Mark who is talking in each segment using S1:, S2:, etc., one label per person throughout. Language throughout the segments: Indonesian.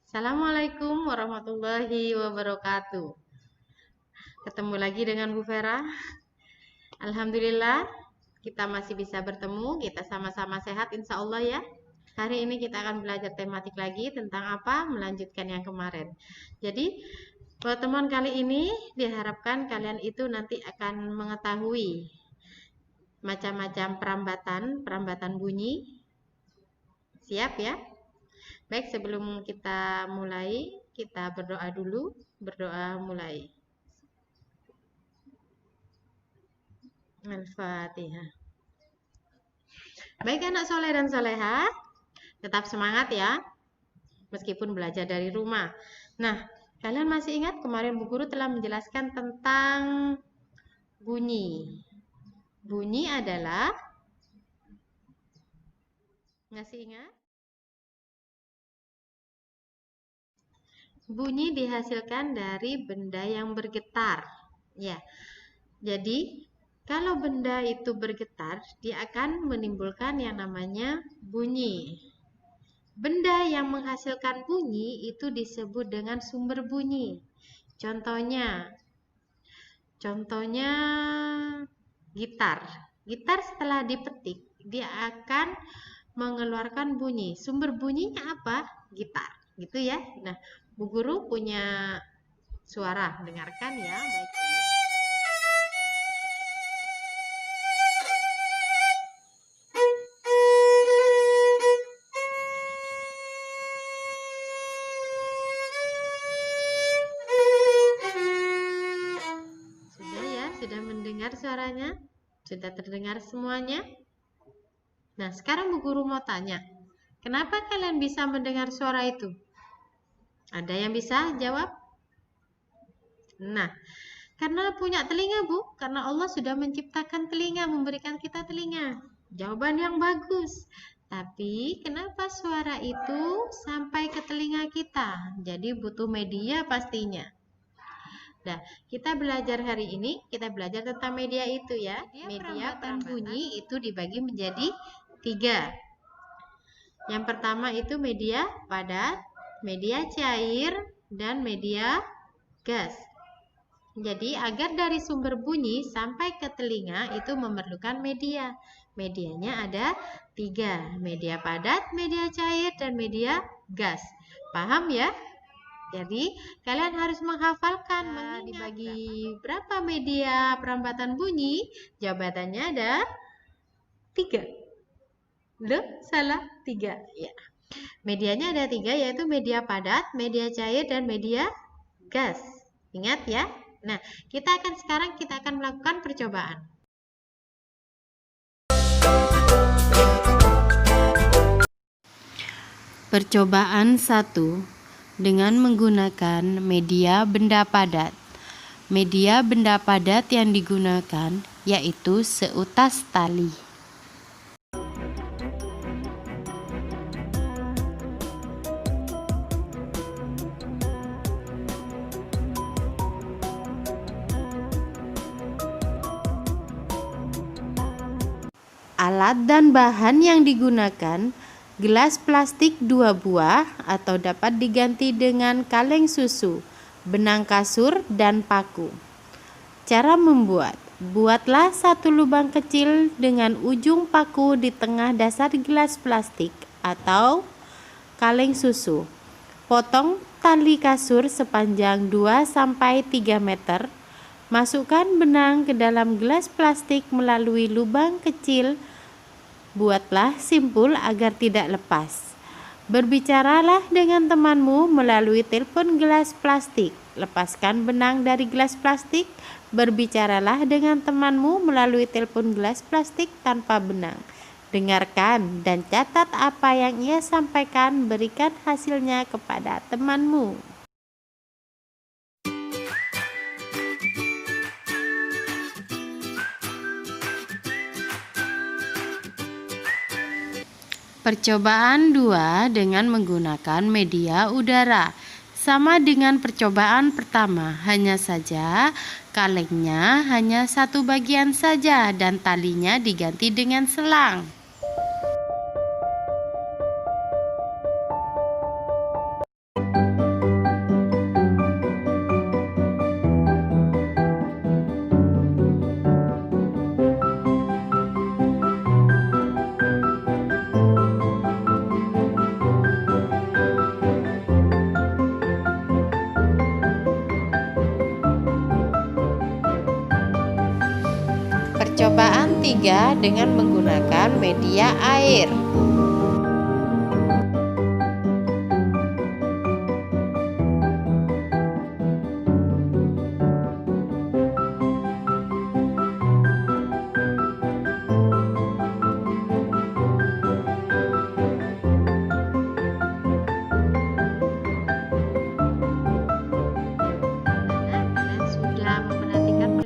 S1: Assalamualaikum warahmatullahi wabarakatuh. Ketemu lagi dengan Bu Vera. Alhamdulillah, kita masih bisa bertemu. Kita sama-sama sehat, insya Allah ya. Hari ini kita akan belajar tematik lagi tentang apa? Melanjutkan yang kemarin. Jadi, pertemuan kali ini diharapkan kalian itu nanti akan mengetahui macam-macam perambatan bunyi. Siap ya? Baik, sebelum kita mulai, kita berdoa dulu. Berdoa mulai. Al-Fatihah. Baik anak soleh dan soleha, tetap semangat ya, meskipun belajar dari rumah. Nah, kalian masih ingat kemarin Bu Guru telah menjelaskan tentang bunyi. Bunyi adalah, masih ingat? Bunyi dihasilkan dari benda yang bergetar. Ya, jadi kalau benda itu bergetar, dia akan menimbulkan yang namanya bunyi. Benda yang menghasilkan bunyi itu disebut dengan sumber bunyi. Contohnya gitar. Gitar setelah dipetik, dia akan mengeluarkan bunyi. Sumber bunyinya apa? Gitar, gitu ya. Nah, Bu Guru punya suara, dengarkan ya, baik. Sudah mendengar suaranya? Sudah terdengar semuanya? Nah, sekarang Bu Guru mau tanya, kenapa kalian bisa mendengar suara itu? Ada yang bisa jawab? Nah, karena punya telinga, Bu. Karena Allah sudah menciptakan telinga, memberikan kita telinga. Jawaban yang bagus. Tapi, kenapa suara itu sampai ke telinga kita? Jadi, butuh media pastinya. Nah, kita belajar hari ini, kita belajar tentang media itu ya. Media bunyi itu dibagi menjadi 3. Yang pertama itu media padat, media cair, dan media gas. Jadi, agar dari sumber bunyi sampai ke telinga itu memerlukan media. Medianya ada 3, media padat, media cair, dan media gas. Paham ya? Jadi, kalian harus menghafalkan, dibagi berapa media perambatan bunyi? Jawabannya ada 3. Loh, salah 3. Ya. Medianya ada 3, yaitu media padat, media cair, dan media gas. Ingat ya. Nah, sekarang kita akan melakukan percobaan. Percobaan 1. Dengan menggunakan media benda padat. Media benda padat yang digunakan yaitu seutas tali. Alat dan bahan yang digunakan: gelas plastik 2 buah atau dapat diganti dengan kaleng susu, benang kasur, dan paku. Cara membuat: buatlah satu lubang kecil dengan ujung paku di tengah dasar gelas plastik atau kaleng susu. Potong tali kasur sepanjang 2-3 meter. Masukkan benang ke dalam gelas plastik melalui lubang kecil. Buatlah simpul agar tidak lepas. Berbicaralah dengan temanmu melalui telepon gelas plastik. Lepaskan benang dari gelas plastik. Berbicaralah dengan temanmu melalui telepon gelas plastik tanpa benang. Dengarkan dan catat apa yang ia sampaikan. Berikan hasilnya kepada temanmu. Percobaan 2 dengan menggunakan media udara. Sama dengan percobaan pertama, hanya saja kalengnya hanya satu bagian saja dan talinya diganti dengan selang. Percobaan 3 dengan menggunakan media air.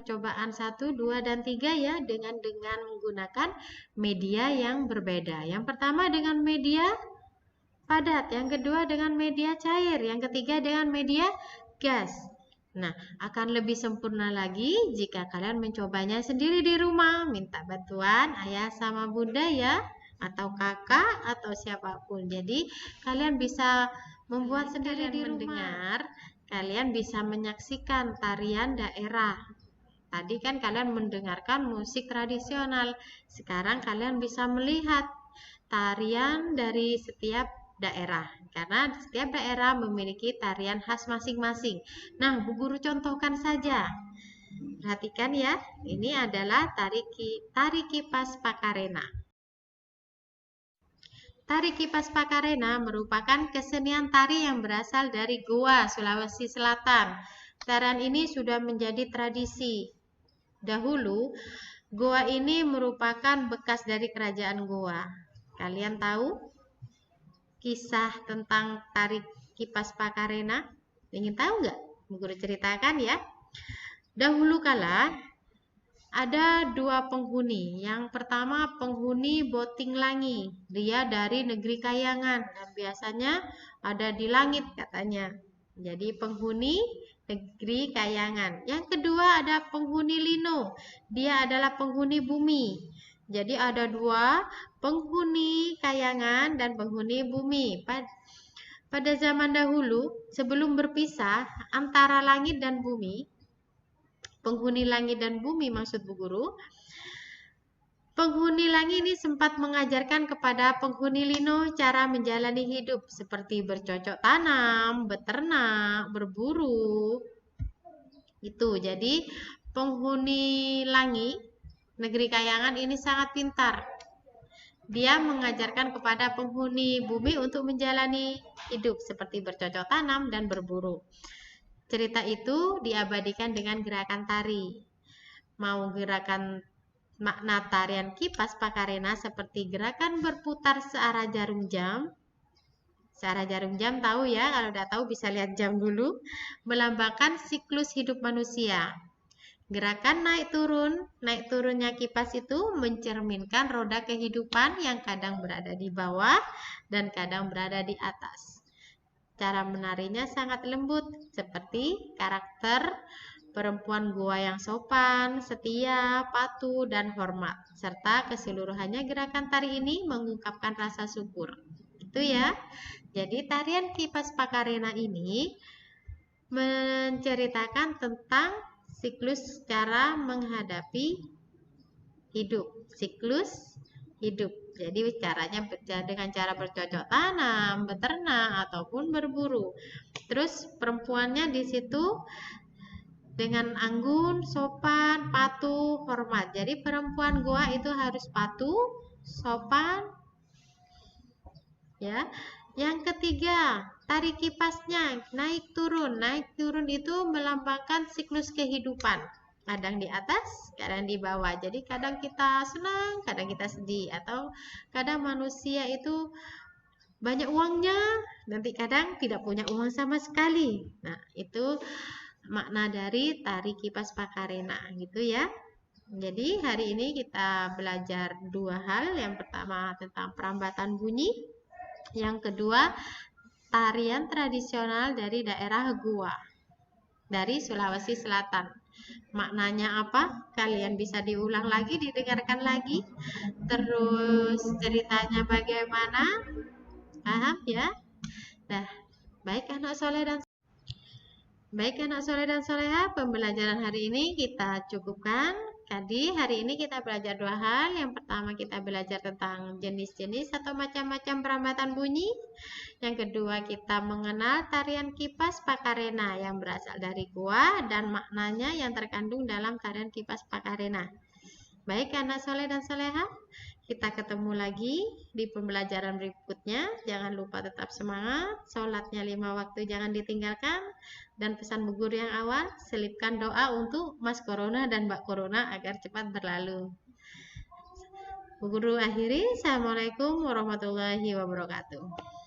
S1: Percobaan 1, 2, dan 3 ya dengan menggunakan media yang berbeda. Yang pertama dengan media padat, yang kedua dengan media cair, yang ketiga dengan media gas. Nah, akan lebih sempurna lagi jika kalian mencobanya sendiri di rumah. Minta bantuan ayah sama bunda ya, atau kakak atau siapapun. Jadi kalian bisa membuat sendiri di rumah. Kalian bisa menyaksikan tarian daerah. Tadi kan kalian mendengarkan musik tradisional. Sekarang kalian bisa melihat tarian dari setiap daerah. Karena setiap daerah memiliki tarian khas masing-masing. Nah, Bu Guru contohkan saja. Perhatikan ya, ini adalah tari kipas Pakarena. Tari kipas Pakarena merupakan kesenian tari yang berasal dari Goa, Sulawesi Selatan. Tarian ini sudah menjadi tradisi. Dahulu, Goa ini merupakan bekas dari kerajaan Goa. Kalian tahu kisah tentang tari kipas Pakarena? Ingin tahu nggak? Bu Guru ceritakan ya. Dahulu kala, ada dua penghuni. Yang pertama penghuni Boting Langi. Dia dari negeri Kayangan dan biasanya ada di langit katanya. Jadi penghuni negeri Kayangan. Yang kedua ada penghuni Lino. Dia adalah penghuni bumi. Jadi ada dua penghuni Kayangan dan penghuni bumi. Pada zaman dahulu, sebelum berpisah antara langit dan bumi, penghuni langit dan bumi maksud Bu Guru, penghuni langit ini sempat mengajarkan kepada penghuni Lino cara menjalani hidup seperti bercocok tanam, beternak, berburu. Itu. Jadi penghuni langit negeri Kayangan ini sangat pintar. Dia mengajarkan kepada penghuni bumi untuk menjalani hidup seperti bercocok tanam dan berburu. Cerita itu diabadikan dengan gerakan tari. Mau gerakan makna tarian kipas Pakarena seperti gerakan berputar searah jarum jam. Searah jarum jam tahu ya, kalau udah tahu bisa lihat jam dulu. Melambangkan siklus hidup manusia. Gerakan naik turunnya kipas itu mencerminkan roda kehidupan yang kadang berada di bawah dan kadang berada di atas. Cara menarinya sangat lembut, seperti karakter perempuan Goa yang sopan, setia, patuh, dan hormat. Serta keseluruhannya gerakan tari ini mengungkapkan rasa syukur. Itu ya. Jadi tarian kipas Pakarena ini menceritakan tentang siklus cara menghadapi hidup. Siklus hidup. Jadi caranya dengan cara bercocok tanam, beternak, ataupun berburu. Terus perempuannya di situ dengan anggun, sopan, patuh, hormat. Jadi perempuan Goa itu harus patuh, sopan. Ya. Yang ketiga, tari kipasnya naik turun. Naik turun itu melambangkan siklus kehidupan. Kadang di atas, kadang di bawah. Jadi kadang kita senang, kadang kita sedih. Atau kadang manusia itu banyak uangnya, nanti kadang tidak punya uang sama sekali. Nah, itu makna dari tari kipas Pakarena gitu ya. Jadi hari ini kita belajar dua hal. Yang pertama tentang perambatan bunyi. Yang kedua, tarian tradisional dari daerah Goa, dari Sulawesi Selatan. Maknanya apa? Kalian bisa diulang lagi, didengarkan lagi. Terus ceritanya bagaimana? Paham ya? Nah, baik anak soleh dan soleha, pembelajaran hari ini kita cukupkan. Jadi hari ini kita belajar dua hal. Yang pertama kita belajar tentang jenis-jenis atau macam-macam perambatan bunyi. Yang kedua kita mengenal tarian kipas Pakarena yang berasal dari Goa dan maknanya yang terkandung dalam tarian kipas Pakarena. Baik anak soleh dan soleha, kita ketemu lagi di pembelajaran berikutnya. Jangan lupa tetap semangat, sholatnya 5 waktu jangan ditinggalkan, dan pesan bu guru yang awal, selipkan doa untuk Mas Corona dan Mbak Corona agar cepat berlalu. Bu guru akhiri, Assalamualaikum warahmatullahi wabarakatuh.